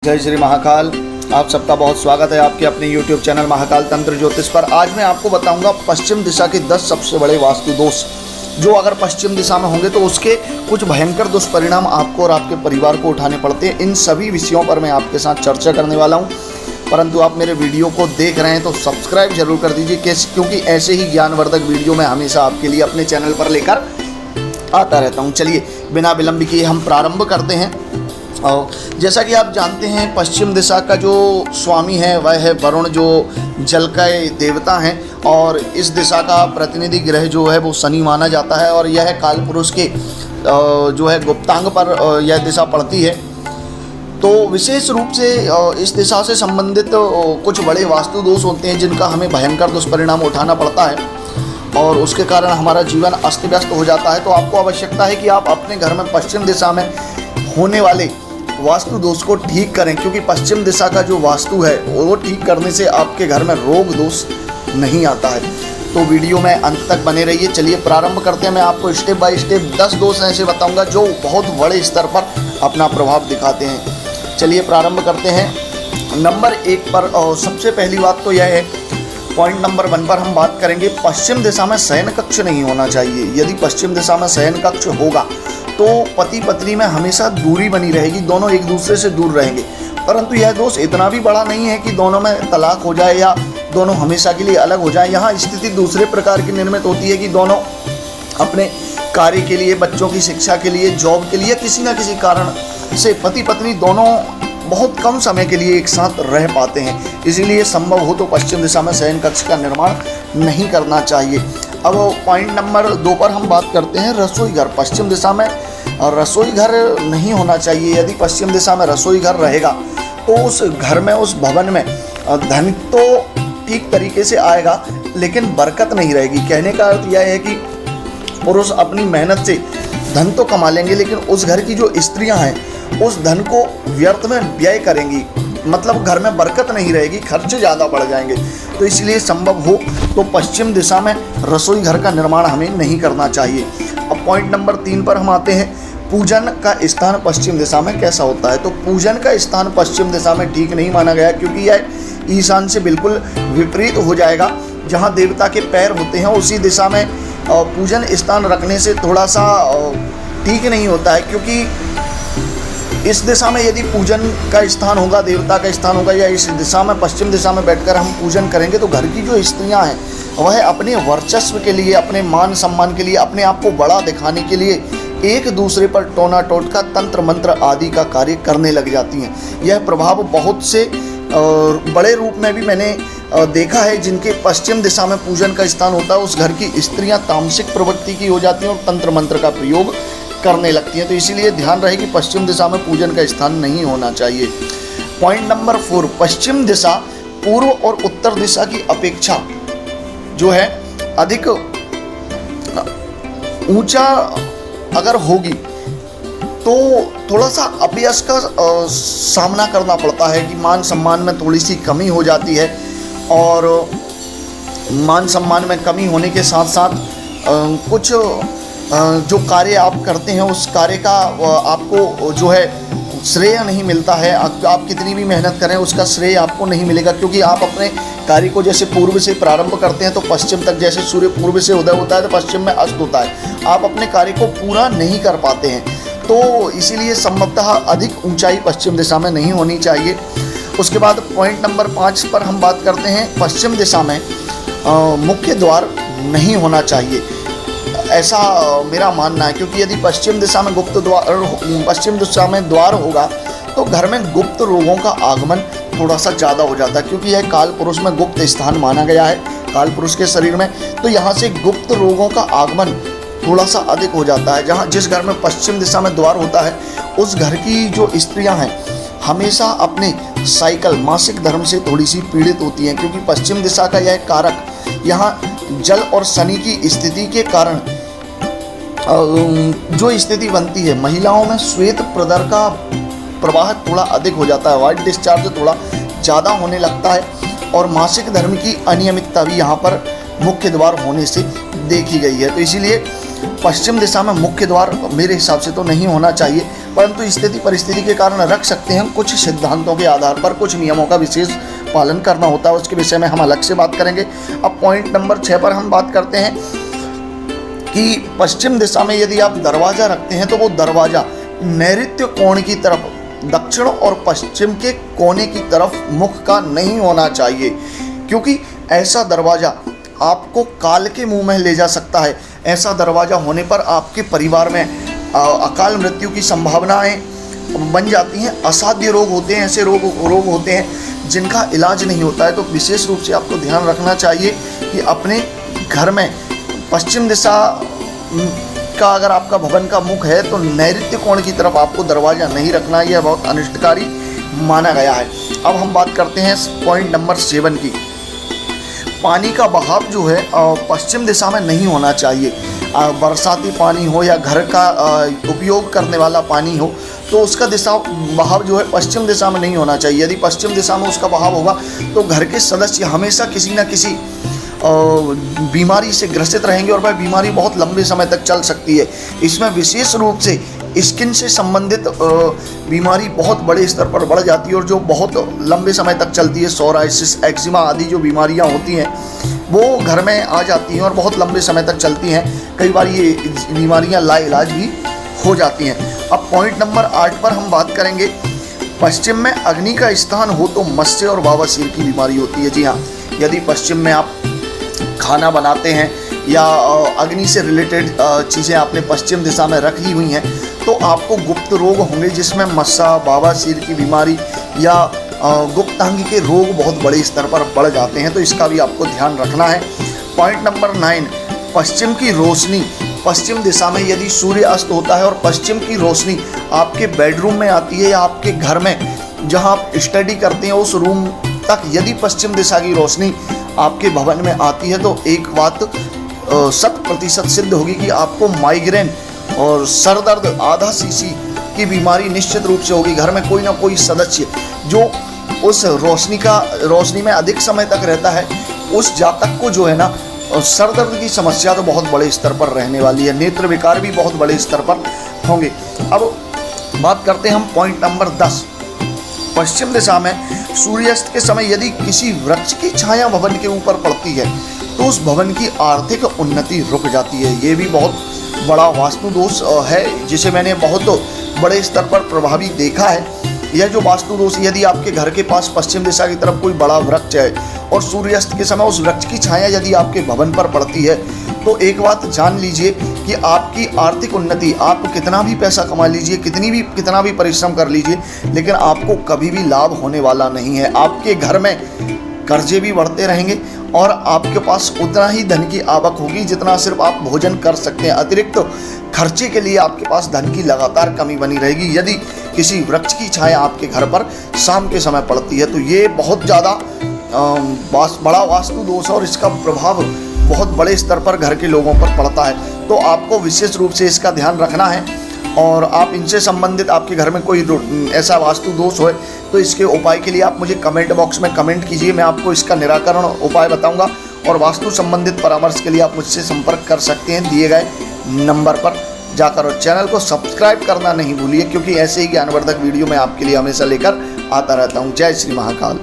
जय श्री महाकाल। आप सबका बहुत स्वागत है आपके अपने YouTube चैनल महाकाल तंत्र ज्योतिष पर। आज मैं आपको बताऊंगा पश्चिम दिशा के 10 सबसे बड़े वास्तु दोष जो अगर पश्चिम दिशा में होंगे तो उसके कुछ भयंकर दुष्परिणाम आपको और आपके परिवार को उठाने पड़ते हैं। इन सभी विषयों पर मैं आपके साथ चर्चा करने वाला हूं, परंतु आप मेरे वीडियो को देख रहे हैं तो सब्सक्राइब जरूर कर दीजिए, क्योंकि ऐसे ही ज्ञानवर्धक वीडियो मैं हमेशा आपके लिए अपने चैनल पर लेकर आता रहता हूँ। चलिए बिना विलंब किए हम प्रारंभ करते हैं। और जैसा कि आप जानते हैं पश्चिम दिशा का जो स्वामी है वह है वरुण, जो जल के देवता हैं, और इस दिशा का प्रतिनिधि ग्रह जो है वो शनि माना जाता है, और यह काल पुरुष के जो है गुप्तांग पर यह दिशा पड़ती है। तो विशेष रूप से इस दिशा से संबंधित कुछ बड़े वास्तु दोष होते हैं जिनका हमें भयंकर दुष्परिणाम उठाना पड़ता है और उसके कारण हमारा जीवन अस्त व्यस्त हो जाता है। तो आपको आवश्यकता है कि आप अपने घर में पश्चिम दिशा में होने वाले वास्तु दोष को ठीक करें, क्योंकि पश्चिम दिशा का जो वास्तु है वो ठीक करने से आपके घर में रोग दोष नहीं आता है। तो वीडियो में अंत तक बने रहिए। चलिए प्रारंभ करते हैं। मैं आपको स्टेप बाय स्टेप 10 दोष ऐसे बताऊंगा जो बहुत बड़े स्तर पर अपना प्रभाव दिखाते हैं। चलिए प्रारंभ करते हैं। नंबर 1 पर सबसे पहली बात तो यह है, पॉइंट नंबर 1 पर हम बात करेंगे, पश्चिम दिशा में शयन कक्ष नहीं होना चाहिए। यदि पश्चिम दिशा में शयन कक्ष होगा तो पति पत्नी में हमेशा दूरी बनी रहेगी, दोनों एक दूसरे से दूर रहेंगे। परंतु यह दोष इतना भी बड़ा नहीं है कि दोनों में तलाक हो जाए या दोनों हमेशा के लिए अलग हो जाए। यहाँ स्थिति दूसरे प्रकार की निर्मित होती है कि दोनों अपने कार्य के लिए, बच्चों की शिक्षा के लिए, जॉब के लिए, किसी न किसी कारण से पति पत्नी दोनों बहुत कम समय के लिए एक साथ रह पाते हैं। इसीलिए संभव हो तो पश्चिम दिशा में शयन कक्ष का निर्माण नहीं करना चाहिए। अब पॉइंट नंबर 2 पर हम बात करते हैं, रसोई घर। पश्चिम दिशा में रसोई घर नहीं होना चाहिए। यदि पश्चिम दिशा में रसोई घर रहेगा तो उस घर में, उस भवन में धन तो ठीक तरीके से आएगा लेकिन बरकत नहीं रहेगी। कहने का अर्थ यह है कि पुरुष अपनी मेहनत से धन तो कमा लेंगे लेकिन उस घर की जो स्त्रियां हैं उस धन को व्यर्थ में व्यय करेंगी, मतलब घर में बरकत नहीं रहेगी, खर्चे ज़्यादा बढ़ जाएंगे। तो इसलिए संभव हो तो पश्चिम दिशा में रसोई घर का निर्माण हमें नहीं करना चाहिए। अब पॉइंट नंबर 3 पर हम आते हैं, पूजन का स्थान पश्चिम दिशा में कैसा होता है। तो पूजन का स्थान पश्चिम दिशा में ठीक नहीं माना गया, क्योंकि यह ईशान से बिल्कुल विपरीत हो जाएगा। जहाँ देवता के पैर होते हैं उसी दिशा में पूजन स्थान रखने से थोड़ा सा ठीक नहीं होता है, क्योंकि इस दिशा में यदि पूजन का स्थान होगा, देवता का स्थान होगा, या इस दिशा में पश्चिम दिशा में बैठकर हम पूजन करेंगे तो घर की जो स्त्रियां हैं वह अपने वर्चस्व के लिए, अपने मान सम्मान के लिए, अपने आप को बड़ा दिखाने के लिए एक दूसरे पर टोना टोटका, तंत्र मंत्र आदि का कार्य करने लग जाती हैं। यह प्रभाव बहुत से बड़े रूप में भी मैंने देखा है, जिनके पश्चिम दिशा में पूजन का स्थान होता है उस घर की स्त्रियां तामसिक प्रवृत्ति की हो जाती हैं और तंत्र मंत्र का प्रयोग करने लगती हैं। तो इसीलिए ध्यान रहे कि पश्चिम दिशा में पूजन का स्थान नहीं होना चाहिए। पॉइंट नंबर 4, पश्चिम दिशा पूर्व और उत्तर दिशा की अपेक्षा जो है अधिक ऊंचा अगर होगी तो थोड़ा सा अपयश का सामना करना पड़ता है कि मान सम्मान में थोड़ी सी कमी हो जाती है, और मान सम्मान में कमी होने के साथ साथ कुछ जो कार्य आप करते हैं उस कार्य का आपको जो है श्रेय नहीं मिलता है। आप कितनी भी मेहनत करें उसका श्रेय आपको नहीं मिलेगा, क्योंकि आप अपने कार्य को जैसे पूर्व से प्रारंभ करते हैं तो पश्चिम तक, जैसे सूर्य पूर्व से उदय होता है तो पश्चिम में अस्त होता है, आप अपने कार्य को पूरा नहीं कर पाते हैं। तो इसीलिए संभवतः अधिक ऊंचाई पश्चिम दिशा में नहीं होनी चाहिए। उसके बाद पॉइंट नंबर 5 पर हम बात करते हैं, पश्चिम दिशा में मुख्य द्वार नहीं होना चाहिए, ऐसा मेरा मानना है। क्योंकि यदि पश्चिम दिशा में पश्चिम दिशा में द्वार होगा तो घर में गुप्त रोगों का आगमन थोड़ा सा ज़्यादा हो जाता है, क्योंकि यह काल पुरुष में गुप्त स्थान माना गया है, काल पुरुष के शरीर में। तो यहाँ से गुप्त रोगों का आगमन थोड़ा सा अधिक हो जाता है। जहाँ जिस घर में पश्चिम दिशा में द्वार होता है उस घर की जो स्त्रियाँ हैं हमेशा अपने साइकिल, मासिक धर्म से थोड़ी सी पीड़ित होती हैं, क्योंकि पश्चिम दिशा का यह कारक यहाँ जल और शनि की स्थिति के कारण जो स्थिति बनती है, महिलाओं में श्वेत प्रदर का प्रवाह थोड़ा अधिक हो जाता है, वाइट डिस्चार्ज थोड़ा ज़्यादा होने लगता है, और मासिक धर्म की अनियमितता भी यहाँ पर मुख्य द्वार होने से देखी गई है। तो इसीलिए पश्चिम दिशा में मुख्य द्वार मेरे हिसाब से तो नहीं होना चाहिए। परंतु स्थिति परिस्थिति के कारण रख सकते हैं। कुछ सिद्धांतों के आधार पर कुछ नियमों का विशेष पालन करना होता है, उसके विषय में हम अलग से बात करेंगे। अब पॉइंट नंबर 6 पर हम बात करते हैं कि पश्चिम दिशा में यदि आप दरवाज़ा रखते हैं तो वो दरवाज़ा नैऋत्य कोण की तरफ, दक्षिण और पश्चिम के कोने की तरफ मुख का नहीं होना चाहिए, क्योंकि ऐसा दरवाज़ा आपको काल के मुंह में ले जा सकता है। ऐसा दरवाज़ा होने पर आपके परिवार में अकाल मृत्यु की संभावनाएं बन जाती हैं। असाध्य रोग होते हैं, ऐसे रोग होते हैं जिनका इलाज नहीं होता है। तो विशेष रूप से आपको ध्यान रखना चाहिए कि अपने घर में पश्चिम दिशा का अगर आपका भवन का मुख है तो नैऋत्य कोण की तरफ आपको दरवाज़ा नहीं रखना, यह बहुत अनिष्टकारी माना गया है। अब हम बात करते हैं पॉइंट नंबर 7 की। पानी का बहाव जो है पश्चिम दिशा में नहीं होना चाहिए। बरसाती पानी हो या घर का उपयोग करने वाला पानी हो तो उसका दिशा बहाव जो है पश्चिम दिशा में नहीं होना चाहिए। यदि पश्चिम दिशा में उसका बहाव होगा तो घर के सदस्य हमेशा किसी न किसी बीमारी से ग्रसित रहेंगे और वह बीमारी बहुत लंबे समय तक चल सकती है। इसमें विशेष रूप से स्किन से संबंधित बीमारी बहुत बड़े स्तर पर बढ़ जाती है और जो बहुत लंबे समय तक चलती है। सोराइसिस, एक्जिमा आदि जो बीमारियां होती हैं वो घर में आ जाती हैं और बहुत लंबे समय तक चलती हैं। कई बार ये बीमारियां लाइलाज भी हो जाती हैं। अब पॉइंट नंबर 8 पर हम बात करेंगे। पश्चिम में अग्नि का स्थान हो तो मत्स्य और बवासीर की बीमारी होती है। जी हाँ, यदि पश्चिम में आप खाना बनाते हैं या अग्नि से रिलेटेड चीज़ें आपने पश्चिम दिशा में रख ली हुई हैं तो आपको गुप्त रोग होंगे, जिसमें मस्सा, बवासीर की बीमारी या गुप्तांग के रोग बहुत बड़े स्तर पर बढ़ जाते हैं। तो इसका भी आपको ध्यान रखना है। पॉइंट नंबर 9, पश्चिम की रोशनी। पश्चिम दिशा में यदि सूर्य अस्त होता है और पश्चिम की रोशनी आपके बेडरूम में आती है या आपके घर में जहां आप स्टडी करते हैं उस रूम तक यदि पश्चिम दिशा की रोशनी आपके भवन में आती है तो एक बात 100% सिद्ध होगी कि आपको माइग्रेन और सर दर्द, आधा सीसी की बीमारी निश्चित रूप से होगी। घर में कोई ना कोई सदस्य जो उस रोशनी में अधिक समय तक रहता है उस जातक को जो है ना सर दर्द की समस्या तो बहुत बड़े स्तर पर रहने वाली है। नेत्र विकार भी बहुत बड़े स्तर पर होंगे। अब बात करते हैं हम पॉइंट नंबर 10। पश्चिम दिशा में सूर्यास्त के समय यदि किसी वृक्ष की छाया भवन के ऊपर पड़ती है तो उस भवन की आर्थिक उन्नति रुक जाती है। ये भी बहुत बड़ा वास्तु दोष है जिसे मैंने बहुत बड़े स्तर पर प्रभावी देखा है। यह जो वास्तु दोष, यदि आपके घर के पास पश्चिम दिशा की तरफ कोई बड़ा वृक्ष है और सूर्यास्त के समय उस वृक्ष की छाया यदि आपके भवन पर पड़ती है तो एक बात जान लीजिए कि आपकी आर्थिक उन्नति, आप कितना भी पैसा कमा लीजिए, कितना भी परिश्रम कर लीजिए, लेकिन आपको कभी भी लाभ होने वाला नहीं है। आपके घर में कर्जे भी बढ़ते रहेंगे और आपके पास उतना ही धन की आवक होगी जितना सिर्फ आप भोजन कर सकते हैं। अतिरिक्त खर्चे के लिए आपके पास धन की लगातार कमी बनी रहेगी यदि किसी वृक्ष की छाया आपके घर पर शाम के समय पड़ती है। तो ये बहुत ज़्यादा बड़ा वास्तु दोष है और इसका प्रभाव बहुत बड़े स्तर पर घर के लोगों पर पड़ता है। तो आपको विशेष रूप से इसका ध्यान रखना है और आप इनसे संबंधित आपके घर में कोई ऐसा वास्तु दोष हो तो इसके उपाय के लिए आप मुझे कमेंट बॉक्स में कमेंट कीजिए। मैं आपको इसका निराकरण उपाय बताऊंगा और वास्तु संबंधित परामर्श के लिए आप मुझसे संपर्क कर सकते हैं दिए गए नंबर पर जाकर। और चैनल को सब्सक्राइब करना नहीं भूलिए क्योंकि ऐसे ही ज्ञानवर्धक वीडियो मैं आपके लिए हमेशा लेकर आता रहता हूँ। जय श्री महाकाल।